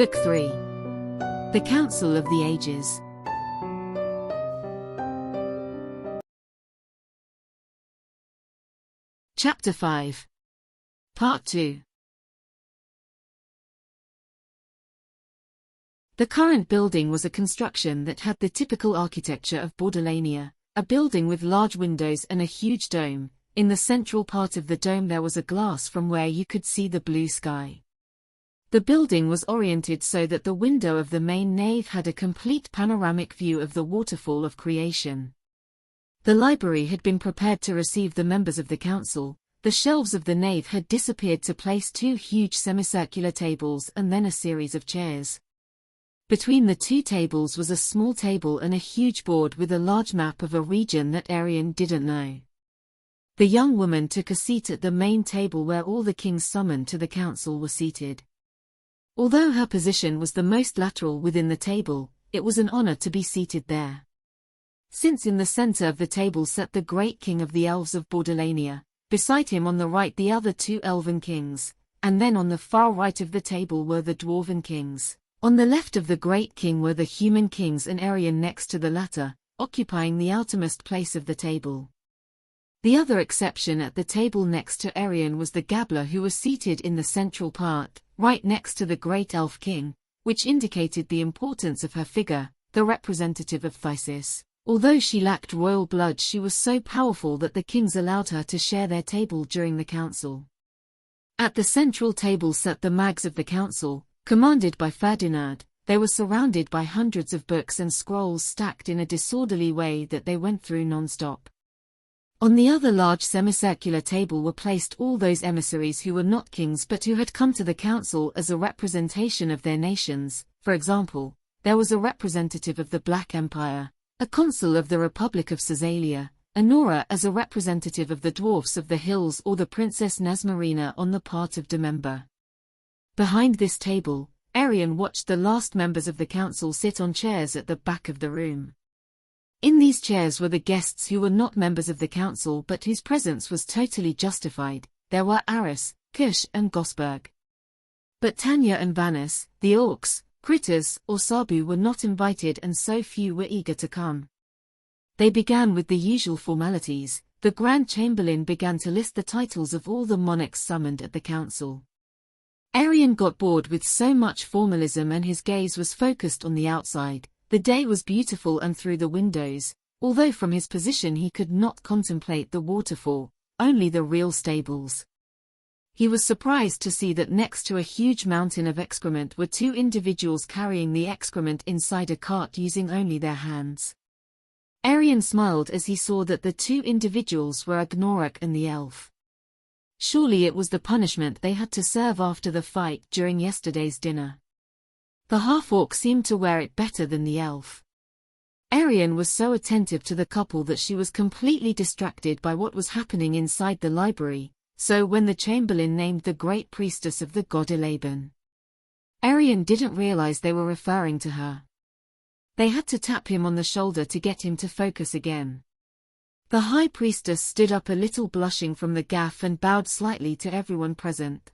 Book 3. The Council of the Ages. Chapter 5. Part 2. The current building was a construction that had the typical architecture of Bordalania, a building with large windows and a huge dome. In the central part of the dome there was a glass from where you could see the blue sky. The building was oriented so that the window of the main nave had a complete panoramic view of the waterfall of creation. The library had been prepared to receive the members of the council. The shelves of the nave had disappeared to place two huge semicircular tables and then a series of chairs. Between the two tables was a small table and a huge board with a large map of a region that Arian didn't know. The young woman took a seat at the main table where all the kings summoned to the council were seated. Although her position was the most lateral within the table, it was an honor to be seated there. Since in the center of the table sat the great king of the elves of Bordalania, beside him on the right the other two elven kings, and then on the far right of the table were the dwarven kings. On the left of the great king were the human kings and Arian next to the latter, occupying the outermost place of the table. The other exception at the table next to Arian was the gabbler who was seated in the central part, right next to the great elf king, which indicated the importance of her figure, the representative of Thysis. Although she lacked royal blood, she was so powerful that the kings allowed her to share their table during the council. At the central table sat the mags of the council, commanded by Ferdinand. They were surrounded by hundreds of books and scrolls stacked in a disorderly way that they went through non-stop. On the other large semicircular table were placed all those emissaries who were not kings but who had come to the council as a representation of their nations. For example, there was a representative of the Black Empire, a consul of the Republic of Caesalia, Anora as a representative of the dwarfs of the hills, or the Princess Nesmarina on the part of Demember. Behind this table, Arian watched the last members of the council sit on chairs at the back of the room. In these chairs were the guests who were not members of the council but whose presence was totally justified. There were Aris, Kush and Gosberg. But Tanya and Vanus, the orcs, Critters, or Sabu were not invited, and so few were eager to come. They began with the usual formalities. The Grand Chamberlain began to list the titles of all the monarchs summoned at the council. Arian got bored with so much formalism and his gaze was focused on the outside. The day was beautiful and through the windows, although from his position he could not contemplate the waterfall, only the real stables. He was surprised to see that next to a huge mountain of excrement were two individuals carrying the excrement inside a cart using only their hands. Arian smiled as he saw that the two individuals were Agnorak and the elf. Surely it was the punishment they had to serve after the fight during yesterday's dinner. The half-orc seemed to wear it better than the elf. Arian was so attentive to the couple that she was completely distracted by what was happening inside the library, so when the chamberlain named the great priestess of the god Elaban, Arian didn't realize they were referring to her. They had to tap him on the shoulder to get him to focus again. The high priestess stood up a little, blushing from the gaff, and bowed slightly to everyone present.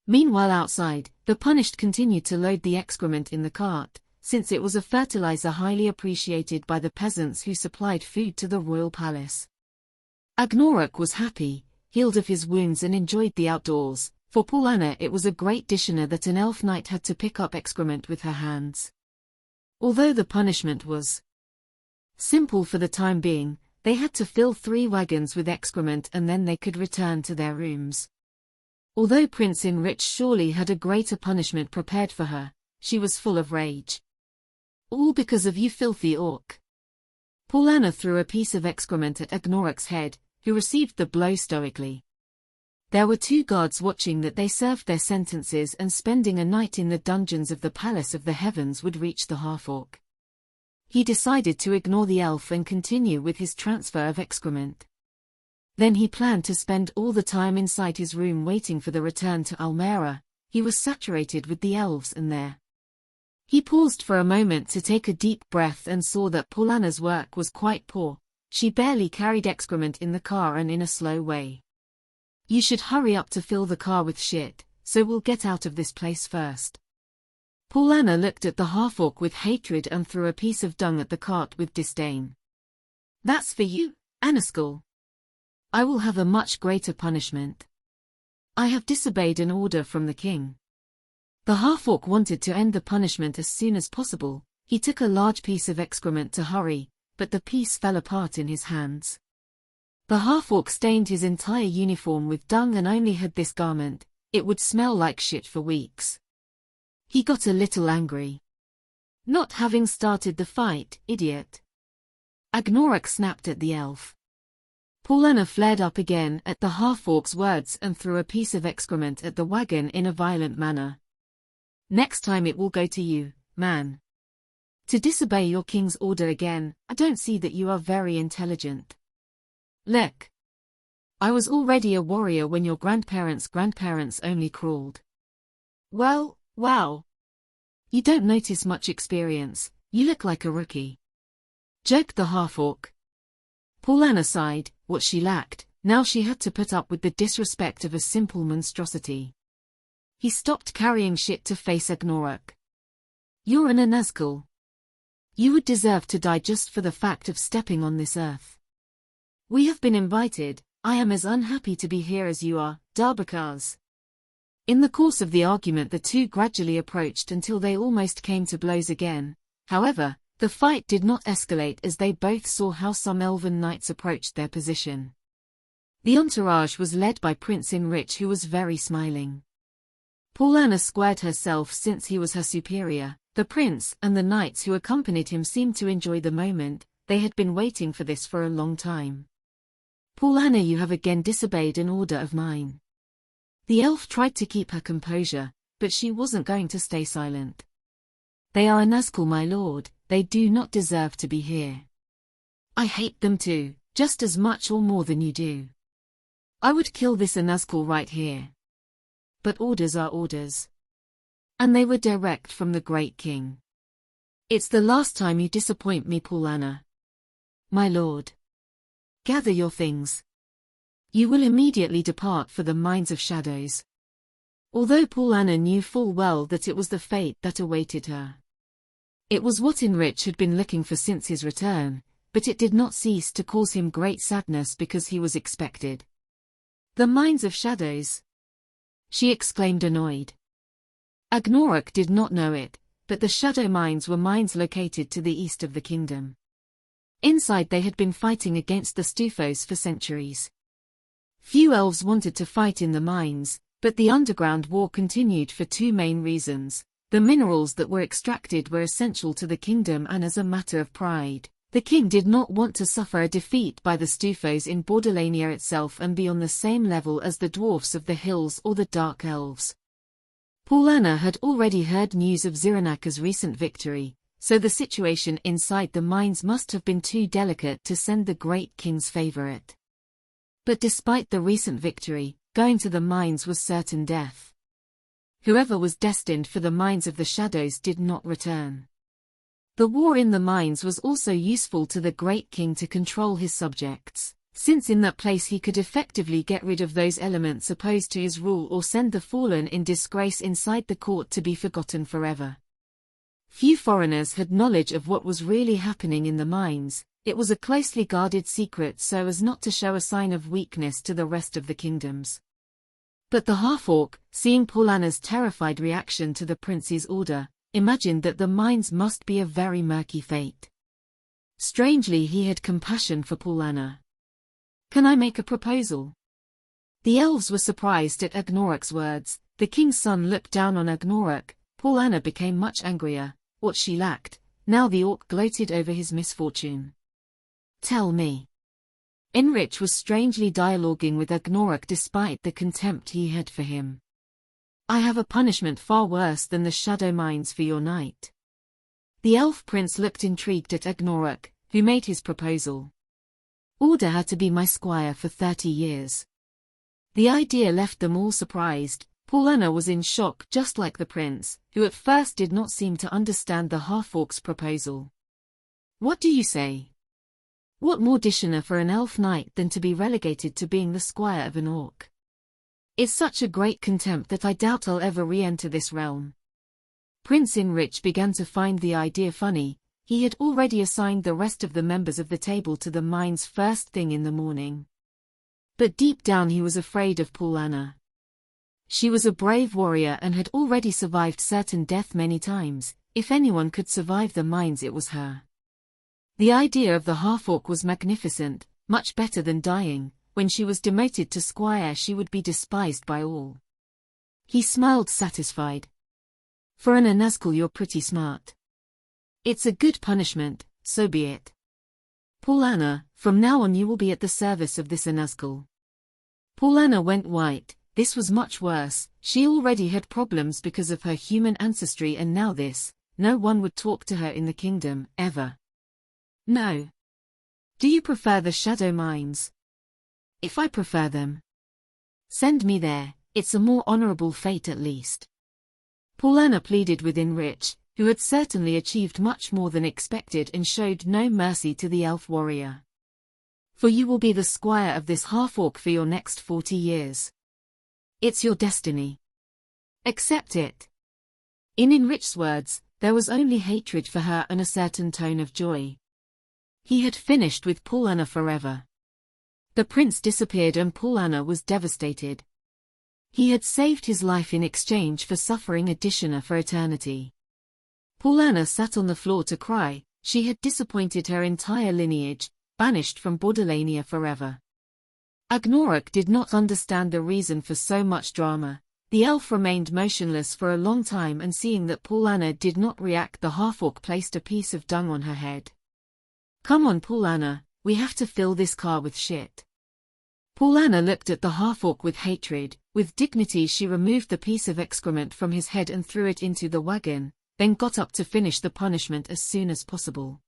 Meanwhile outside, the punished continued to load the excrement in the cart, since it was a fertilizer highly appreciated by the peasants who supplied food to the royal palace. Agnorak was happy, healed of his wounds and enjoyed the outdoors. For Paulana it was a great dishonor that an elf knight had to pick up excrement with her hands. Although the punishment was simple for the time being, they had to fill 3 wagons with excrement and then they could return to their rooms. Although Prince Enrich surely had a greater punishment prepared for her, she was full of rage. All because of you, filthy orc. Paulana threw a piece of excrement at Agnorak's head, who received the blow stoically. There were 2 guards watching that they served their sentences, and spending a night in the dungeons of the Palace of the Heavens would reach the half-orc. He decided to ignore the elf and continue with his transfer of excrement. Then he planned to spend all the time inside his room waiting for the return to Almera. He was saturated with the elves and their. He paused for a moment to take a deep breath and saw that Paulana's work was quite poor. She barely carried excrement in the car and in a slow way. You should hurry up to fill the car with shit, so we'll get out of this place first. Paulana looked at the half-orc with hatred and threw a piece of dung at the cart with disdain. "That's for you, Anaskel. I will have a much greater punishment. I have disobeyed an order from the king." The half-orc wanted to end the punishment as soon as possible. He took a large piece of excrement to hurry, but the piece fell apart in his hands. The half-orc stained his entire uniform with dung and only had this garment. It would smell like shit for weeks. He got a little angry. "Not having started the fight, idiot." Agnorak snapped at the elf. Paulana flared up again at the half-orc's words and threw a piece of excrement at the wagon in a violent manner. "Next time it will go to you, man. To disobey your king's order again, I don't see that you are very intelligent. Look. I was already a warrior when your grandparents' grandparents only crawled." "Well, wow. You don't notice much experience, you look like a rookie," joked the half-orc. Paulana sighed. What she lacked, now she had to put up with the disrespect of a simple monstrosity. He stopped carrying shit to face Agnorak. "You're an Anaskel. You would deserve to die just for the fact of stepping on this earth. We have been invited. I am as unhappy to be here as you are, Darbakars." In the course of the argument the two gradually approached until they almost came to blows again. However, the fight did not escalate as they both saw how some elven knights approached their position. The entourage was led by Prince Inrich, who was very smiling. Paulana squared herself since he was her superior. The prince and the knights who accompanied him seemed to enjoy the moment. They had been waiting for this for a long time. "Paulana, you have again disobeyed an order of mine." The elf tried to keep her composure, but she wasn't going to stay silent. "They are a Nazgul, my lord. They do not deserve to be here. I hate them too, just as much or more than you do. I would kill this Nazgul right here. But orders are orders. And they were direct from the great king. It's the last time you disappoint me, Paulana. My lord. Gather your things. You will immediately depart for the Mines of Shadows." Although Paulana knew full well that it was the fate that awaited her. It was what Inrich had been looking for since his return, but it did not cease to cause him great sadness because he was expected. "The Mines of Shadows?" she exclaimed, annoyed. Agnorak did not know it, but the Shadow Mines were mines located to the east of the kingdom. Inside they had been fighting against the Stufos for centuries. Few elves wanted to fight in the mines, but the underground war continued for two main reasons. The minerals that were extracted were essential to the kingdom, and as a matter of pride, the king did not want to suffer a defeat by the Stufos in Bordalania itself and be on the same level as the dwarfs of the hills or the dark elves. Paulana had already heard news of Ziranaka's recent victory, so the situation inside the mines must have been too delicate to send the great king's favorite. But despite the recent victory, going to the mines was certain death. Whoever was destined for the Mines of the Shadows did not return. The war in the mines was also useful to the great king to control his subjects, since in that place he could effectively get rid of those elements opposed to his rule or send the fallen in disgrace inside the court to be forgotten forever. Few foreigners had knowledge of what was really happening in the mines. It was a closely guarded secret so as not to show a sign of weakness to the rest of the kingdoms. But the half-orc, seeing Paulana's terrified reaction to the prince's order, imagined that the mines must be a very murky fate. Strangely, he had compassion for Paulana. "Can I make a proposal?" The elves were surprised at Agnorak's words. The king's son looked down on Agnorak. Paulana became much angrier. What she lacked, now the orc gloated over his misfortune. "Tell me." Inrich was strangely dialoguing with Agnorak despite the contempt he had for him. "I have a punishment far worse than the shadow mines for your knight." The elf prince looked intrigued at Agnorak, who made his proposal. "Order her to be my squire for 30 years. The idea left them all surprised. Paulana was in shock just like the prince, who at first did not seem to understand the half-orc's proposal. "What do you say? What more dishonor for an elf knight than to be relegated to being the squire of an orc? It's such a great contempt that I doubt I'll ever re-enter this realm." Prince Inrich began to find the idea funny. He had already assigned the rest of the members of the table to the mines first thing in the morning. But deep down he was afraid of Pollyanna. She was a brave warrior and had already survived certain death many times. If anyone could survive the mines, it was her. The idea of the half-orc was magnificent, much better than dying. When she was demoted to squire, she would be despised by all. He smiled satisfied. For an Nazgul, you're pretty smart. It's a good punishment, so be it. Pollyanna, from now on you will be at the service of this Nazgul. Pollyanna went white. This was much worse. She already had problems because of her human ancestry, and now this. No one would talk to her in the kingdom, ever. No. Do you prefer the shadow mines? If I prefer them, send me there. It's a more honorable fate at least. Pollyanna pleaded with Inrich, who had certainly achieved much more than expected and showed no mercy to the elf warrior. For you will be the squire of this half-orc for your next 40 years. It's your destiny. Accept it. In Inrich's words, there was only hatred for her and a certain tone of joy. He had finished with Pollyanna forever. The prince disappeared and Pollyanna was devastated. He had saved his life in exchange for suffering Adishina for eternity. Pollyanna sat on the floor to cry. She had disappointed her entire lineage, banished from Bordalania forever. Agnorok did not understand the reason for so much drama. The elf remained motionless for a long time, and seeing that Pollyanna did not react, the half-orc placed a piece of dung on her head. Come on, Pollyanna, we have to fill this car with shit. Pollyanna looked at the half-orc with hatred. With dignity she removed the piece of excrement from his head and threw it into the wagon, then got up to finish the punishment as soon as possible.